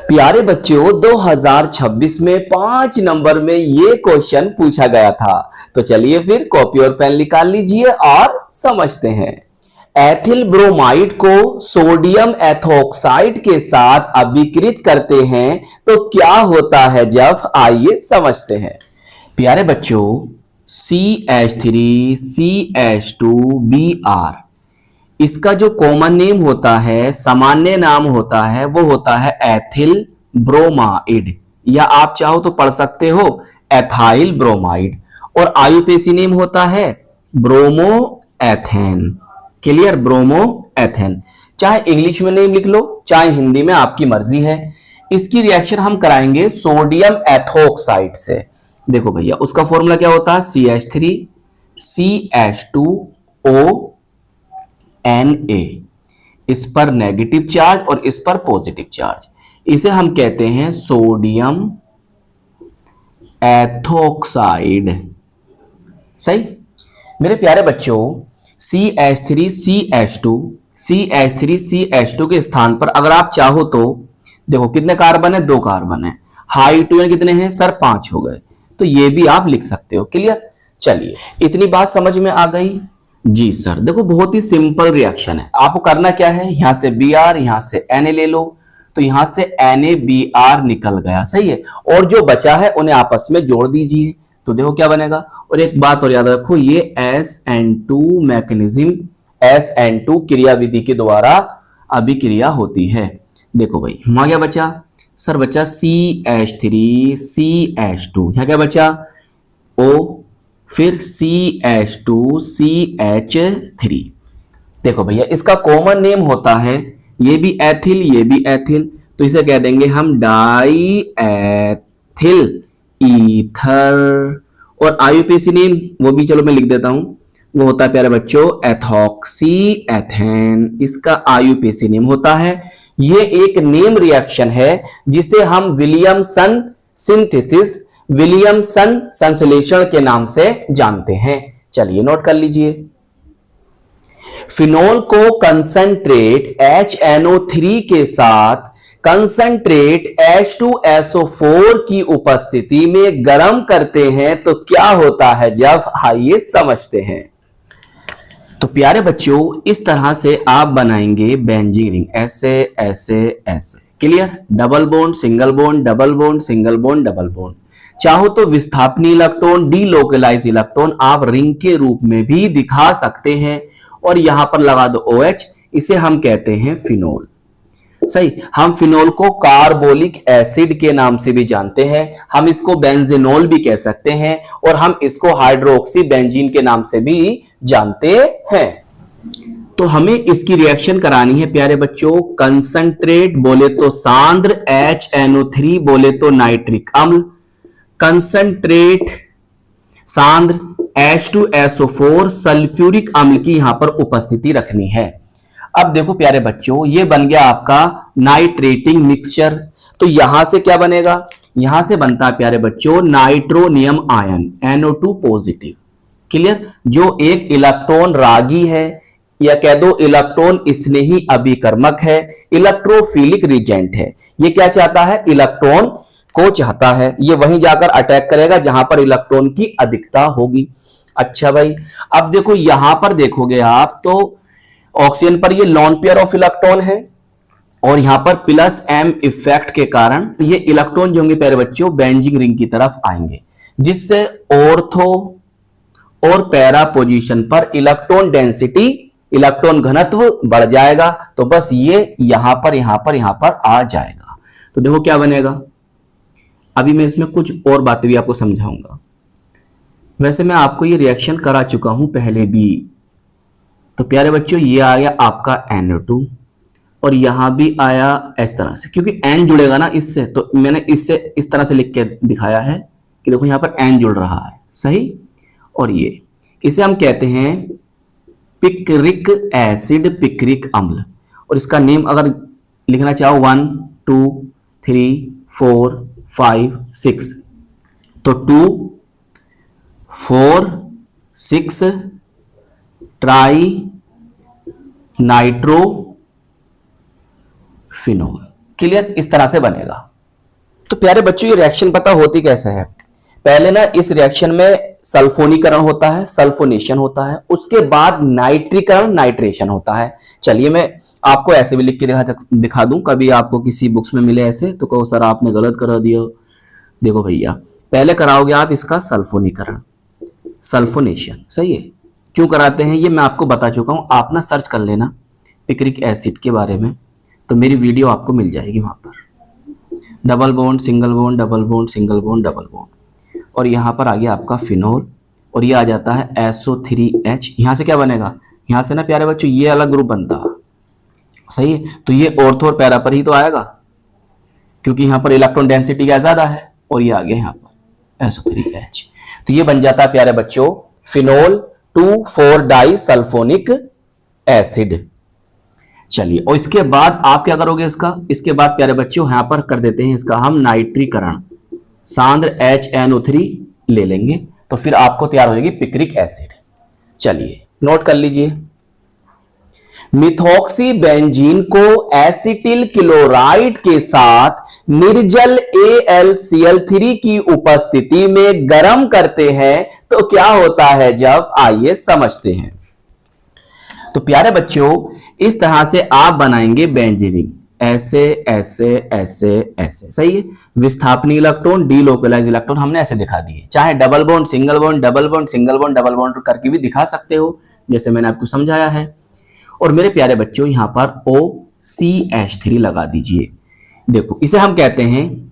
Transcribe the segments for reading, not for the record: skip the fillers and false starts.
प्यारे बच्चों 2026 में 5 नंबर में ये क्वेश्चन पूछा गया था। तो चलिए फिर कॉपी और पेन निकाल लीजिए और समझते हैं। एथिल ब्रोमाइड को सोडियम एथोक्साइड के साथ अभिकृत करते हैं तो क्या होता है जब, आइए समझते हैं। प्यारे बच्चों CH3CH2Br इसका जो कॉमन नेम होता है, सामान्य नाम होता है, वो होता है एथिल ब्रोमाइड, या आप चाहो तो पढ़ सकते हो एथाइल ब्रोमाइड। और आयुपेसी नेम होता है bromo ethane. Clear, bromo ethane. चाहे इंग्लिश में नेम लिख लो चाहे हिंदी में, आपकी मर्जी है। इसकी रिएक्शन हम कराएंगे सोडियम एथोक्साइड से। देखो भैया उसका फॉर्मूला क्या होता है, CH3CH2O Na, इस पर नेगेटिव चार्ज और इस पर पॉजिटिव चार्ज, इसे हम कहते हैं सोडियम एथोक्साइड। सही मेरे प्यारे बच्चों, CH3CH2 के स्थान पर अगर आप चाहो तो देखो कितने कार्बन है, 2 कार्बन है। हाइड्रोजन कितने हैं सर, 5 हो गए। तो ये भी आप लिख सकते हो। क्लियर, चलिए इतनी बात समझ में आ गई जी सर। देखो बहुत ही सिंपल रिएक्शन है। आपको करना क्या है, यहां से Br, यहां से Na ले लो, तो यहां से NaBr निकल गया। सही है, और जो बचा है उन्हें आपस में जोड़ दीजिए तो देखो क्या बनेगा। और एक बात और याद रखो, ये SN2 मैकेनिज्म, SN2 क्रिया विधि के द्वारा अभिक्रिया होती है। देखो भाई वहां क्या बचा सर, बचा CH3CH2, यहां क्या बचा O, फिर CH2CH3। देखो भैया इसका कॉमन नेम होता है, ये भी एथिल ये भी एथिल, तो इसे कह देंगे हम डाई एथिल ईथर। और आयुपेसी नेम वो भी चलो मैं लिख देता हूं, वो होता है प्यारे बच्चों एथॉक्सी एथेन, इसका आयुपेसी नेम होता है। ये एक नेम रिएक्शन है जिसे हम विलियमसन सिंथेसिस, विलियमसन संश्लेषण के नाम से जानते हैं। चलिए नोट कर लीजिए। फिनोल को कंसंट्रेट HNO3 के साथ कंसंट्रेट H2SO4 की उपस्थिति में गर्म करते हैं तो क्या होता है जब, आइए समझते हैं। तो प्यारे बच्चों इस तरह से आप बनाएंगे बेंजीन रिंग, ऐसे ऐसे ऐसे। Clear, double bond single bond, double bond single bond, double bond. चाहो तो विस्थापनी इलेक्ट्रॉन, डीलोकलाइज इलेक्ट्रॉन आप रिंग के रूप में भी दिखा सकते हैं। और यहां पर लगा दो OH, इसे हम कहते हैं फिनोल। सही, हम फिनोल को कार्बोलिक एसिड के नाम से भी जानते हैं, हम इसको बेंजीनोल भी कह सकते हैं, और हम इसको हाइड्रोक्सी बेंजीन के नाम से भी जानते हैं। तो हमें इसकी रिएक्शन करानी है प्यारे बच्चों, कंसंट्रेट बोले तो सांद्र HNO3 बोले तो नाइट्रिक अम्ल, कंसंट्रेट सांद्र H2SO4 सल्फ्यूरिक अम्ल की यहां पर उपस्थिति रखनी है। अब देखो प्यारे बच्चों ये बन गया आपका नाइट्रेटिंग मिक्सचर। तो यहां से क्या बनेगा, यहां से बनता है प्यारे बच्चों nitronium ion NO2 positive. Clear, जो एक इलेक्ट्रॉन रागी है, या कह दो इलेक्ट्रॉन स्नेही अभिकर्मक है, इलेक्ट्रोफिलिक रिजेंट है। ये क्या चाहता है, इलेक्ट्रॉन को चाहता है, ये वहीं जाकर अटैक करेगा जहां पर इलेक्ट्रॉन की अधिकता होगी। अच्छा भाई अब देखो यहां पर देखोगे आप तो ऑक्सीजन पर ये लॉन पेयर ऑफ इलेक्ट्रॉन है, और यहां पर +M इफेक्ट के कारण ये इलेक्ट्रॉन जो होंगे प्यारे बच्चों बेंजीन रिंग की तरफ आएंगे, जिससे ऑर्थो और पैरा पोजीशन पर इलेक्ट्रॉन डेंसिटी, इलेक्ट्रॉन घनत्व बढ़ जाएगा। तो बस ये यहां पर आ जाएगा। तो देखो क्या बनेगा। अभी मैं इसमें कुछ और बातें भी आपको समझाऊंगा। वैसे मैं आपको ये रिएक्शन करा चुका हूं पहले भी। तो प्यारे बच्चों ये आया आपका NO2, और यहां भी आया इस तरह से, क्योंकि N जुड़ेगा ना इससे, तो मैंने इससे इस तरह से लिख के दिखाया है कि देखो यहां पर N जुड़ रहा है। सही, और ये इसे हम कहते हैं पिक्रिक एसिड, पिक्रिक अम्ल। और इसका नेम अगर लिखना चाहो 1 2 3 4 5 6, तो 2 4 6 ट्राई नाइट्रो फिनोल। क्लियर, इस तरह से बनेगा। तो प्यारे बच्चों ये रिएक्शन पता होती कैसे है, पहले ना इस रिएक्शन में सल्फोनीकरण होता है, सल्फोनेशन होता है, उसके बाद नाइट्रीकरण, नाइट्रेशन होता है। चलिए मैं आपको ऐसे भी लिख के दिखा दूं, कभी आपको किसी बुक्स में मिले ऐसे तो कहो सर आपने गलत करा दिया। देखो भैया, पहले कराओगे आप इसका सल्फोनीकरण, सल्फोनेशन, सही है। क्यों कराते हैं ये मैं आपको बता चुका हूं, आप ना सर्च कर लेना पिक्रिक एसिड के बारे में, तो मेरी वीडियो आपको मिल जाएगी वहां पर। Double bond single bond, double bond single bond, double bond, और यहाँ पर आ गया आपका फिनोल, और ये आ जाता है SO3H। यहाँ से क्या बनेगा, यहाँ से ना प्यारे बच्चों ये अलग ग्रुप बनता है, सही है। तो ये ऑर्थो और पैरा पर ही तो आएगा, क्योंकि यहाँ पर इलेक्ट्रॉन डेंसिटी क्या ज्यादा है, और ये आ गया यहाँ पर SO3H। तो ये बन जाता है प्यारे बच्चों फिनोल 2,4 डाइसल्फोनिक एसिड। चलिए, और इसके बाद आप क्या करोगे इसके बाद प्यारे बच्चों यहां पर कर देते हैं इसका हम नाइट्रीकरण, सांद्र HNO3 ले लेंगे, तो फिर आपको तैयार हो जाएगी पिक्रिक एसिड। चलिए नोट कर लीजिए, मिथॉक्सी बेंजीन को एसिटिल क्लोराइड के साथ निर्जल AlCl3 की उपस्थिति में गर्म करते हैं तो क्या होता है जब, आइए समझते हैं। तो प्यारे बच्चों इस तरह से आप बनाएंगे बेंजीन, ऐसे ऐसे ऐसे ऐसे, सही है। विस्थापनी इलेक्ट्रॉन, डीलोकलाइज इलेक्ट्रॉन हमने ऐसे दिखा दिए, चाहे double bond single bond, double bond single bond, double bond करके भी दिखा सकते हो, जैसे मैंने आपको समझाया है। और मेरे प्यारे बच्चों यहां पर OCH3 लगा दीजिए। देखो इसे हम कहते हैं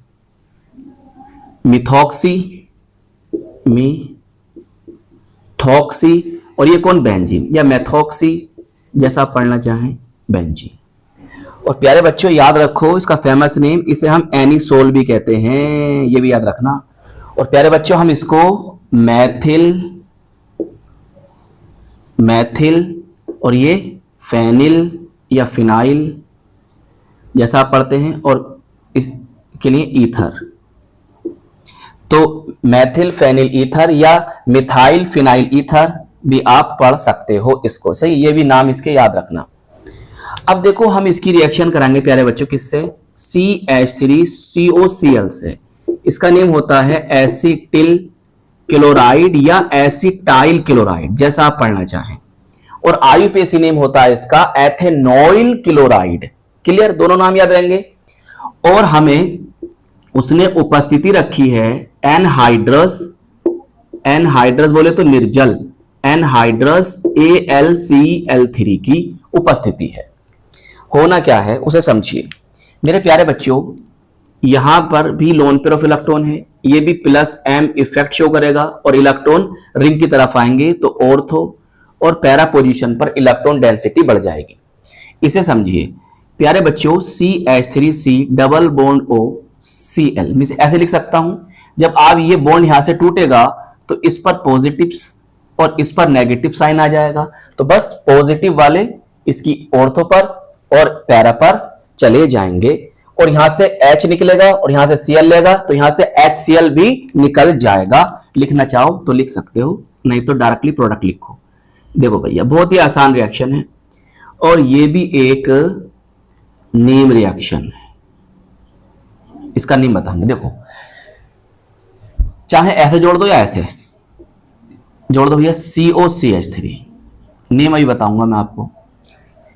मिथॉक्सी, और ये कौन, बेंजीन या मेथॉक्सी, जैसा आप पढ़ना चाहें, बेंजीन। और प्यारे बच्चों याद रखो इसका फेमस नेम, इसे हम एनिसोल भी कहते हैं, ये भी याद रखना। और प्यारे बच्चों हम इसको मैथिल और ये फेनिल या फिनाइल जैसा आप पढ़ते हैं, और इसके लिए ईथर, तो मैथिल फेनिल ईथर या मिथाइल फिनाइल ईथर भी आप पढ़ सकते हो इसको, सही, ये भी नाम इसके याद रखना। अब देखो हम इसकी रिएक्शन कराएंगे प्यारे बच्चों किससे, CH3COCl से। इसका नेम होता है एसिटिल क्लोराइड या एसिटाइल क्लोराइड, जैसा आप पढ़ना चाहें। और IUPAC नेम होता है इसका एथेनॉइल क्लोराइड। क्लियर, दोनों नाम याद रहेंगे। और हमें उसने उपस्थिति रखी है एनहाइड्रस बोले तो निर्जल, एनहाइड्रस AlCl3 की उपस्थिति है। होना क्या है उसे समझिए मेरे प्यारे बच्चों, यहां पर भी लोन पेयर ऑफ इलेक्ट्रॉन है, ये भी +M इफेक्ट शो करेगा और इलेक्ट्रॉन रिंग की तरफ आएंगे तो ऑर्थो और पैरा पोजीशन पर इलेक्ट्रॉन डेंसिटी बढ़ जाएगी। इसे समझिए प्यारे बच्चों, CH3C डबल बॉन्ड OCl, मैं ऐसे लिख सकता हूं, जब आप ये बॉन्ड यहां से टूटेगा तो इस पर पॉजिटिव और इस पर नेगेटिव साइन आ जाएगा, तो बस पॉजिटिव वाले इसकी ऑर्थो पर और पैरा पर चले जाएंगे, और यहां से H निकलेगा और यहां से Cl लेगा तो यहां से HCl भी निकल जाएगा। लिखना चाहो तो लिख सकते हो, नहीं तो डायरेक्टली प्रोडक्ट लिखो। देखो भैया बहुत ही आसान रिएक्शन है, और ये भी एक नेम रिएक्शन है, इसका नेम बताएंगे। देखो चाहे ऐसे जोड़ दो या ऐसे जोड़ दो भैया, COCH3 नेम अभी बताऊंगा मैं आपको।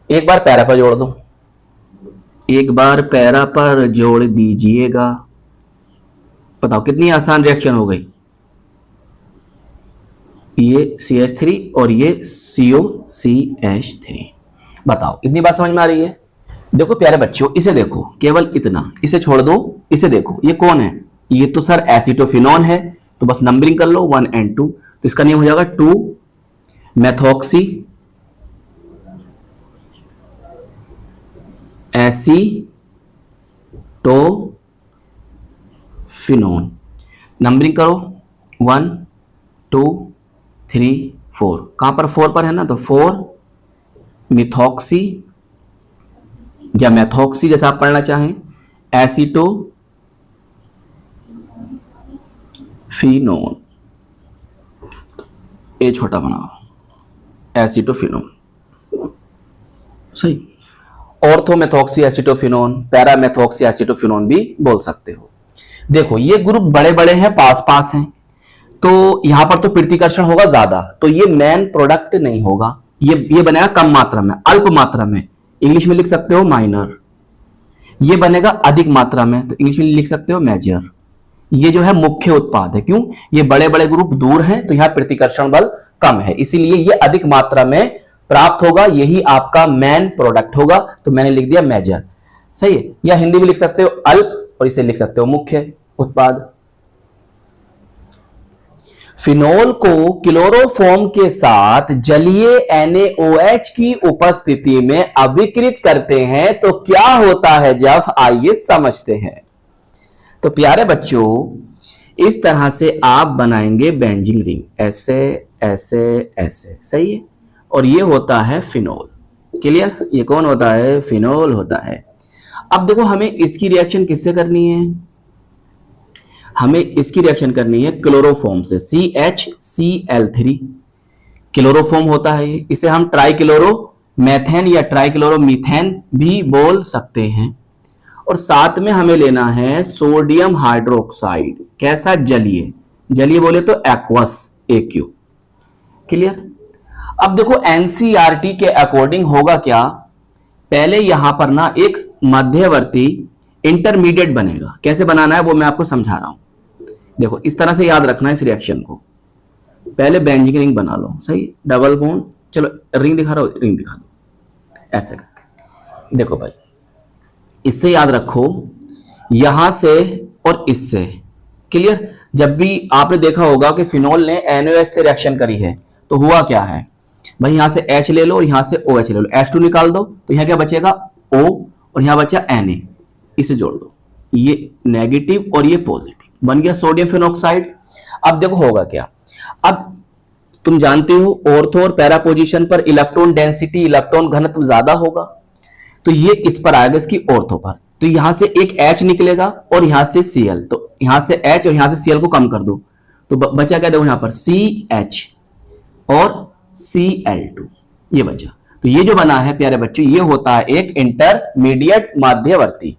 एक बार पैरा पर जोड़ दो, एक बार पैरा पर जोड़ दीजिएगा, बताओ कितनी आसान रिएक्शन हो गई। ये CH3 और ये COCH3, बताओ इतनी बात समझ में आ रही है। देखो प्यारे बच्चों इसे देखो, केवल इतना, इसे छोड़ दो, इसे देखो ये कौन है, ये तो सर एसिटोफिनॉन है, तो बस नंबरिंग कर लो 1 और 2, तो इसका नेम हो जाएगा 2 मेथॉक्सी एसीटोफिनोन। नंबरिंग करो 1 2 3 4, कहां पर 4 पर है ना, तो 4 मिथॉक्सी या मेथॉक्सी जैसा आप पढ़ना चाहें, एसिटोफिनोन, ए छोटा बनाओ, एसिटोफिनोन, सही। ऑर्थोमेथॉक्सी एसिटोफिनोन, पैरामेथॉक्सी एसिटोफिनोन भी बोल सकते हो। देखो ये ग्रुप बड़े बड़े हैं, पास पास हैं, तो यहां पर तो प्रतिकर्षण होगा ज्यादा, तो ये मेन प्रोडक्ट नहीं होगा, ये बनेगा कम मात्रा में, अल्प मात्रा में, इंग्लिश में लिख सकते हो माइनर। ये बनेगा अधिक मात्रा में, तो इंग्लिश में लिख सकते हो मेजर। ये जो है मुख्य उत्पाद है, क्यों? ये बड़े बड़े ग्रुप दूर हैं, तो यहां प्रतिकर्षण बल कम है, इसीलिए ये अधिक मात्रा में प्राप्त होगा, यही आपका मेन प्रोडक्ट होगा, तो मैंने लिख दिया मेजर। सही है, या हिंदी में लिख सकते हो अल्प और इसे लिख सकते हो मुख्य उत्पाद। फिनोल को क्लोरोफॉर्म के साथ जलीय NaOH की उपस्थिति में अभिकृत करते हैं तो क्या होता है जब, आइए समझते हैं। तो प्यारे बच्चों, इस तरह से आप बनाएंगे बेंजीन रिंग, ऐसे ऐसे ऐसे, सही है, और ये होता है फिनोल। क्लियर? ये कौन होता है? फिनोल होता है। अब देखो हमें इसकी रिएक्शन किससे करनी है? हमें इसकी रिएक्शन करनी है क्लोरोफॉर्म से, CHCl3 क्लोरोफॉर्म होता है ये, इसे हम ट्राइक्लोरोमेथेन या ट्राइक्लोरोमीथेन भी बोल सकते हैं। और साथ में हमें लेना है सोडियम हाइड्रोक्साइड, कैसा? जलीय, जलीय बोले तो एक्वस, AQ। क्लियर? अब देखो NCERT के अकॉर्डिंग होगा क्या, पहले यहां पर ना एक मध्यवर्ती इंटरमीडिएट बनेगा, कैसे बनाना है वो मैं आपको समझा रहा हूं। देखो इस तरह से याद रखना है इस रिएक्शन को, पहले बेंजीन रिंग बना लो, सही, डबल बॉन्ड, चलो रिंग दिखा रहा हूं, रिंग दिखा दो, ऐसे कर। देखो भाई, इससे याद रखो, यहां से और इससे। क्लियर? जब भी आपने देखा होगा कि फिनोल ने NaOH से रिएक्शन करी है तो हुआ क्या है भाई, यहां से H ले लो, यहां से OH ले लो, H2 निकाल दो, तो यहां क्या बचेगा? O, और यहां बचा Na, इसे जोड़ दो, ये नेगेटिव और ये पॉजिटिव, बन गया सोडियम फिनोक्साइड। अब देखो होगा क्या, अब तुम जानते हो ऑर्थो और पैरा पोजीशन पर इलेक्ट्रॉन डेंसिटी, इलेक्ट्रॉन घनत्व ज्यादा होगा, तो ये इस पर आएगा, इसकी ऑर्थो पर, तो यहां से एक H निकलेगा और यहां से Cl, तो यहां से H और यहां से Cl को कम कर दो, तो बचा क्या? देखो यहां पर CH और Cl2, ये बचा। तो ये जो बना है प्यारे बच्चों, ये होता है एक इंटरमीडिएट मध्यवर्ती।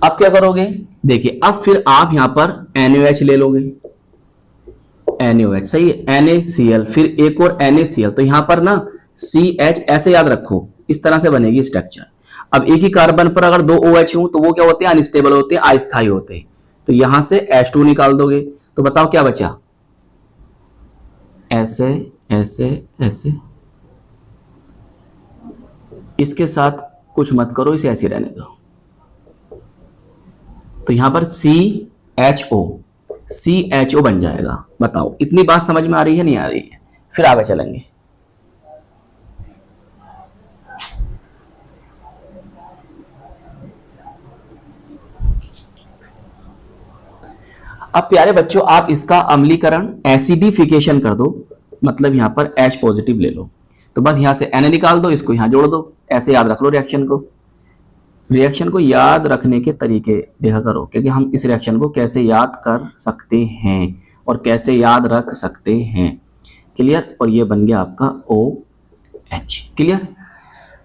अब क्या करोगे? देखिए अब फिर आप यहां पर NaOH ले लोगे, NaOH, सही है, NaCl, फिर एक और NaCl, तो यहां पर ना CH, ऐसे याद रखो, इस तरह से बनेगी स्ट्रक्चर। अब एक ही कार्बन पर अगर दो OH हो तो वो क्या होते हैं? अनस्टेबल होते हैं, अस्थायी होते हैं, तो यहां से H2 निकाल दोगे, तो बताओ क्या बचा? ऐसे ऐसे ऐसे, इसके साथ कुछ मत करो, इसे ऐसे रहने दो, तो यहां पर CHO बन जाएगा। बताओ इतनी बात समझ में आ रही है, नहीं आ रही है? फिर आगे चलेंगे। अब प्यारे बच्चों, आप इसका अम्लीकरण, एसिडिफिकेशन कर दो, मतलब यहां पर H पॉजिटिव ले लो, तो बस यहां से Na निकाल दो, इसको यहां जोड़ दो, ऐसे याद रख लो रिएक्शन को। रिएक्शन को याद रखने के तरीके देखा करो, क्योंकि हम इस रिएक्शन को कैसे याद कर सकते हैं और कैसे याद रख सकते हैं। क्लियर? और ये बन गया आपका OH। क्लियर?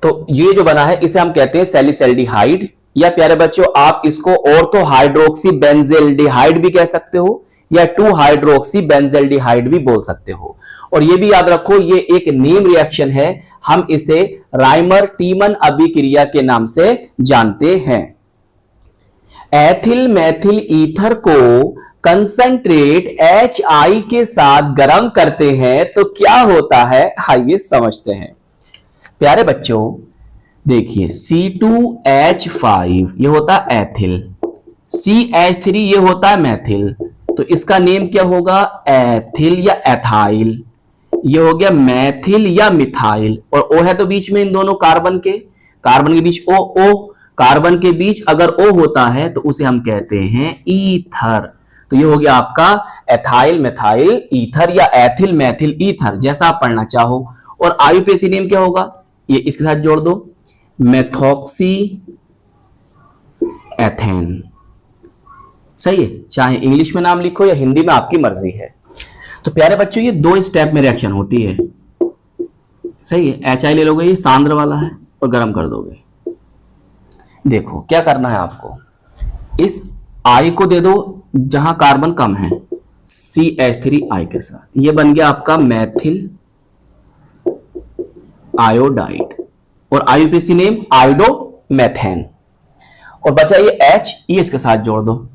तो ये जो बना है इसे हम कहते हैं सैलिसैल्डिहाइड, या प्यारे बच्चों आप इसको ऑर्थो हाइड्रोक्सी बेंजेल्डिहाइड भी कह सकते हो, या 2 हाइड्रोक्सी बेंजेल्डिहाइड भी बोल सकते हो। और ये भी याद रखो, ये एक नीम रिएक्शन है, हम इसे राइमर टीमन अभिक्रिया के नाम से जानते हैं। एथिल मैथिल ईथर को कंसंट्रेट HI के साथ गर्म करते हैं तो क्या होता है, आइए समझते हैं। प्यारे बच्चों देखिए, C2H5 ये होता है एथिल, CH3 ये होता है मैथिल, तो इसका नेम क्या होगा? एथिल या एथाइल। ये हो गया मैथिल या मिथाइल, और O है तो बीच में इन दोनों कार्बन के बीच O कार्बन के बीच अगर O होता है तो उसे हम कहते हैं ईथर। तो ये हो गया आपका एथाइल मेथाइल ईथर या एथिल मैथिल ईथर, जैसा आप पढ़ना चाहो। और आईयूपीएसी नेम क्या होगा? ये इसके साथ जोड़ दो, मेथॉक्सी एथेन। सही है, चाहे इंग्लिश में नाम लिखो या हिंदी में, आपकी मर्जी है। तो प्यारे बच्चों ये 2 स्टेप में रिएक्शन होती है। सही है, HI ले लोगे, ये सांद्र वाला है, और गर्म कर दोगे। देखो क्या करना है आपको, इस I को दे दो जहां कार्बन कम है CH3I के साथ, ये बन गया आपका मैथिल आयोडाइड, और IUPAC नेम आयोडोमेथेन। और बचा ये H, ये इसके साथ जोड़ दो,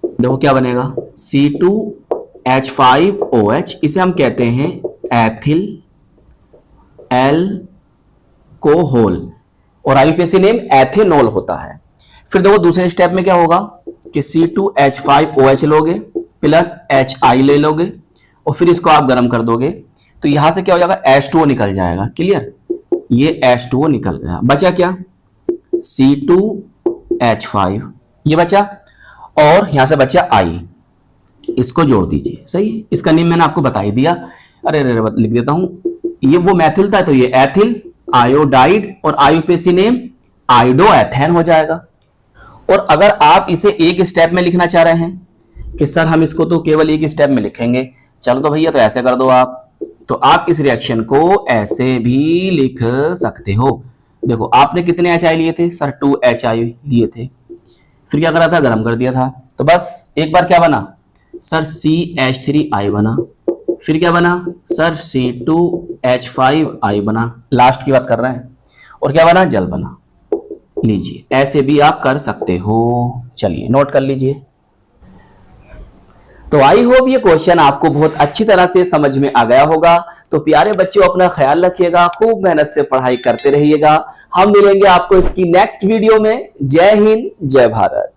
देखो क्या बनेगा C2H5OH, इसे हम कहते हैं एथिल एल्कोहल, और IUPAC नेम एथेनॉल होता है। फिर देखो दूसरे स्टेप में क्या होगा कि C2H5OH लोगे प्लस HI ले लोगे, और फिर इसको आप गर्म कर दोगे, तो यहां से क्या हो जाएगा H2O निकल जाएगा। क्लियर, ये H2O निकल गया, बचा क्या C2H5, ये बचा, और यहां से बचा I, इसको जोड़ दीजिए। सही, इसका नेम मैंने आपको बता ही दिया। अरे लिख देता हूं, ये वो मैथिल था तो ये एथिल आयोडाइड, और IUPAC नेम आयोडोएथेन हो जाएगा। और अगर आप इसे एक स्टेप में लिखना चाह रहे हैं कि सर हम इसको तो केवल एक स्टेप में लिखेंगे, चलो तो भैया तो ऐसे कर दो आप, तो आप इस रिएक्शन को ऐसे भी लिख सकते हो। देखो आपने कितने HI लिए थे सर, 2 HI लिए थे, फिर क्या करा था, गर्म कर दिया था, तो बस एक बार क्या बना सर CH3I बना, फिर क्या बना सर C2H5I बना, लास्ट की बात कर रहे हैं, और क्या बना, जल बना। लीजिए ऐसे भी आप कर सकते हो, चलिए नोट कर लीजिए। तो आई होप ये क्वेश्चन आपको बहुत अच्छी तरह से समझ में आ गया होगा। तो प्यारे बच्चों अपना ख्याल रखिएगा, खूब मेहनत से पढ़ाई करते रहिएगा। हम मिलेंगे आपको इसकी नेक्स्ट वीडियो में। जय हिंद, जय भारत।